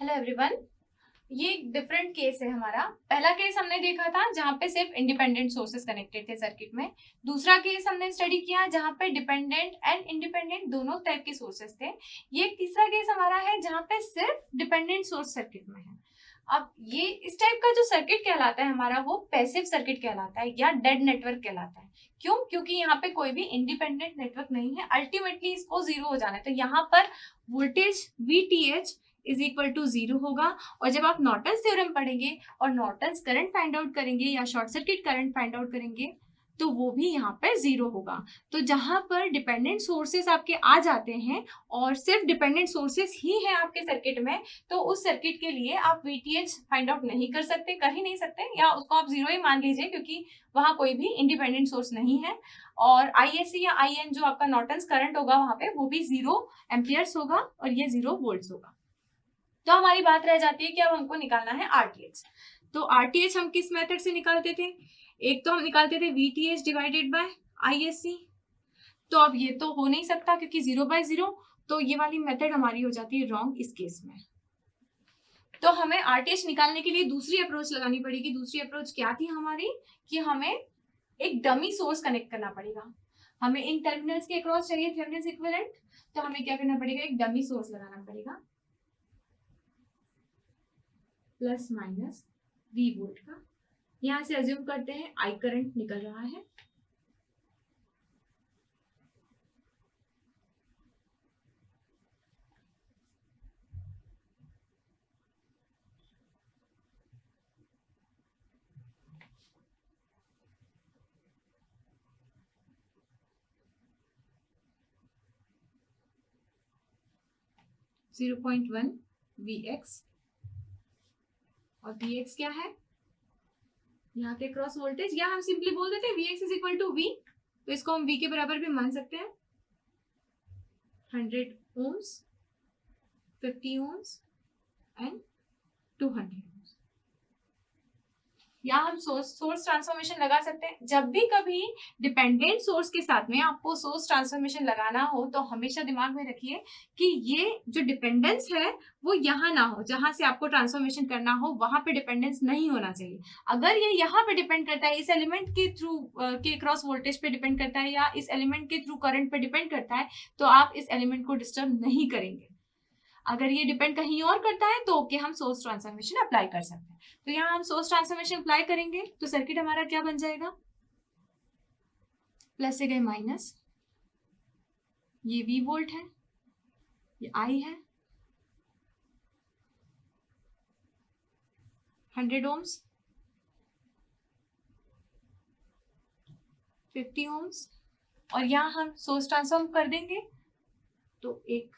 Hello everyone. ये एक different case है हमारा। पहला केस हमने देखा था जहाँ पे सिर्फ इंडिपेंडेंट सोर्सेस कनेक्टेड थे सर्किट में। दूसरा केस हमने स्टडी किया जहाँ पे डिपेंडेंट एंड इंडिपेंडेंट दोनों टाइप के सोर्सेस थे। ये तीसरा केस हमारा है जहाँ पे सिर्फ डिपेंडेंट सोर्स सर्किट में है। अब ये इस टाइप का जो सर्किट कहलाता है हमारा वो पैसिव सर्किट कहलाता है या डेड नेटवर्क कहलाता है। क्यों? क्योंकि यहाँ पे कोई भी इंडिपेंडेंट नेटवर्क नहीं है। अल्टीमेटली इसको जीरो हो जाना है। तो यहाँ पर voltage VTH is equal to zero होगा। और जब आप नॉर्टन्स थ्योरम पढ़ेंगे और नॉर्टन्स करंट फाइंड आउट करेंगे या short circuit current find out करेंगे तो वो भी यहाँ पर जीरो होगा। तो जहां पर डिपेंडेंट सोर्सेस आपके आ जाते हैं और सिर्फ डिपेंडेंट सोर्सेस ही है आपके सर्किट में, तो उस सर्किट के लिए आप VTH फाइंड आउट नहीं कर सकते, कर ही नहीं सकते, या उसको आप जीरो ही मान लीजिए क्योंकि वहां कोई भी इंडिपेंडेंट सोर्स नहीं है। और ISC या IN जो आपका नॉर्टन्स करंट होगा वहां पे वो भी 0 एम्पियर्स होगा और ये 0 वोल्ट्स होगा। तो हमारी बात रह जाती है कि अब हमको निकालना है RTH। तो RTH हम किस मेथड से निकालते थे? एक तो हम निकालते थे VTH डिवाइडेड बाय ISC। तो अब ये तो हो नहीं सकता क्योंकि 0/0, तो ये वाली मेथड हमारी हो जाती है रॉन्ग इस केस में। तो हमें RTH निकालने के लिए दूसरी अप्रोच लगानी पड़ेगी। दूसरी अप्रोच क्या थी हमारी कि हमें एक डमी सोर्स कनेक्ट करना पड़ेगा। हमें इन टर्मिनल्स के अक्रॉस चाहिए थेवेनिन इक्विवेलेंट, तो हमें क्या करना पड़ेगा? एक डमी सोर्स लगाना पड़ेगा प्लस माइनस V वोल्ट का। यहां से अज्यूम करते हैं I करंट निकल रहा है। जीरो 0.1 Vx और Vx क्या है? यहाँ पे क्रॉस वोल्टेज, या हम सिंपली बोल देते हैं Vx is equal to V। तो इसको हम V के बराबर भी मान सकते हैं। 100 ohms, 50 ohms एंड 200 ohms। या हम सोर्स ट्रांसफॉर्मेशन लगा सकते हैं। जब भी कभी डिपेंडेंट सोर्स के साथ में आपको सोर्स ट्रांसफॉर्मेशन लगाना हो तो हमेशा दिमाग में रखिए कि ये जो डिपेंडेंस है वो यहाँ ना हो। जहां से आपको ट्रांसफॉर्मेशन करना हो वहां पे डिपेंडेंस नहीं होना चाहिए। अगर ये यहाँ पे डिपेंड करता है, इस एलिमेंट के थ्रू के क्रॉस वोल्टेज पे डिपेंड करता है या इस एलिमेंट के थ्रू करंट पे डिपेंड करता है, तो आप इस एलिमेंट को डिस्टर्ब नहीं करेंगे। अगर ये डिपेंड कहीं और करता है तो ओके, हम सोर्स ट्रांसफॉर्मेशन अप्लाई कर सकते हैं। तो यहाँ हम सोर्स ट्रांसफॉर्मेशन अप्लाई करेंगे तो सर्किट हमारा क्या बन जाएगा? प्लस से गए माइनस, ये V वोल्ट है, ये I है, 100 ohms, 50 ohms, और यहाँ हम सोर्स ट्रांसफॉर्म कर देंगे तो एक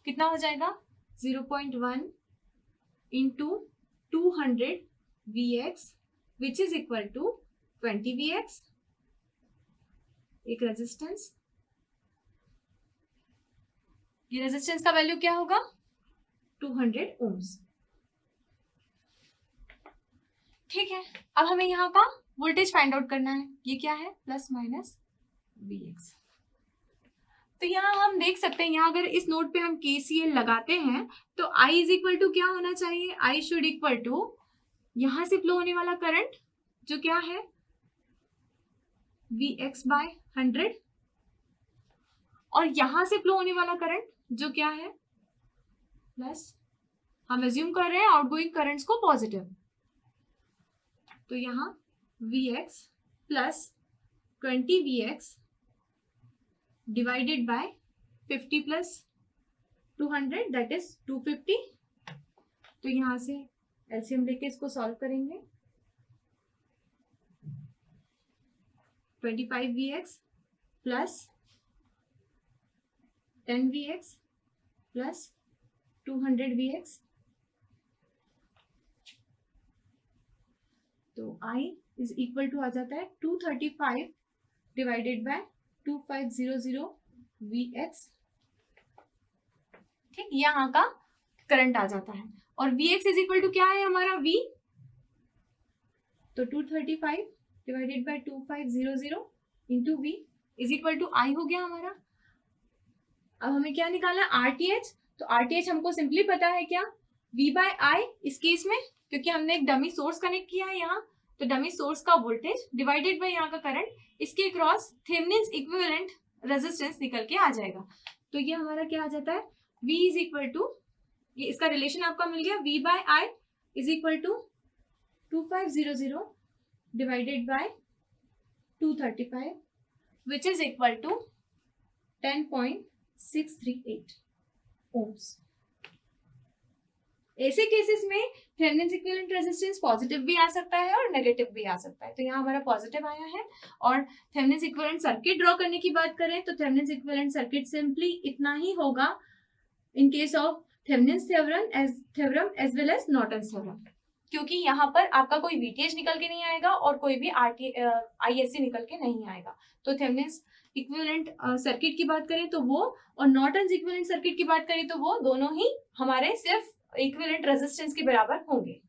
कितना हो जाएगा? 0.1 into 200 Vx which is equal to 20 Vx। एक रेजिस्टेंस, ये रेजिस्टेंस का वैल्यू क्या होगा? 200 ohms। ठीक है, अब हमें यहाँ का वोल्टेज फाइंड आउट करना है। ये क्या है? Plus minus Vx। तो यहाँ हम देख सकते हैं, यहाँ अगर इस नोड पे हम KCL लगाते हैं तो I इज इक्वल टू क्या होना चाहिए? I शुड इक्वल टू यहां से फ्लो होने वाला करंट जो क्या है? Vx बाय 100, और यहां से फ्लो होने वाला करंट जो क्या है? प्लस, हम एज्यूम कर रहे हैं आउटगोइंग करंट्स को पॉजिटिव, तो यहाँ Vx plus 20 Vx divided by 50 plus 200 that is 250। तो यहां से एलसीएम लेके इसको सॉल्व करेंगे। 25 Vx plus 10 Vx plus 200 Vx, तो I इज इक्वल टू आ जाता है 235 डिवाइडेड बाय 2500 Vx। ठीक, यहाँ का करंट आ जाता है। और Vx इज इक्वल टू क्या है हमारा? V, तो 235 divided by 2500 into V is equal to I हो गया हमारा। अब हमें क्या निकालना है, आरटीएच। तो आरटीएच हमको सिंपली पता है क्या, V बाय I इस केस में, क्योंकि हमने एक डमी सोर्स कनेक्ट किया है यहाँ, तो डमी सोर्स का वोल्टेज डिवाइडेड बाय यहाँ का करंट, इसके क्रॉस थेवेनिन्स इक्विवेलेंट रेजिस्टेंस निकल के आ जाएगा। तो ये हमारा क्या आ जाता है, V इज इक्वल टू, ये इसका रिलेशन आपका मिल गया, V by I is equal to 2500 divided by 235 which is equal to 10.638 ohms। ऐसे केसेस में थेवेनिन्स इक्विवेलेंट रेजिस्टेंस पॉजिटिव भी आ सकता है और नेगेटिव भी आ सकता है। तो यहाँ हमारा पॉजिटिव आया है। और थेवेनिन्स इक्विवेलेंट सर्किट ड्रॉ करने की बात करें तो थेवेनिन्स इक्विवेलेंट सर्किट सिंपली इतना ही होगा in case of Thevenin's theorem as well as Norton's theorem, क्योंकि यहाँ पर आपका कोई वीटीएच निकल के नहीं आएगा और कोई भी आईएससी निकल के नहीं आएगा। तो थेवेनिन्स इक्विवेलेंट सर्किट की बात करें तो वो, और नॉर्टन्स इक्विवेलेंट सर्किट की बात करें तो वो दोनों ही हमारे सिर्फ इक्विवेलेंट रेजिस्टेंस के बराबर होंगे।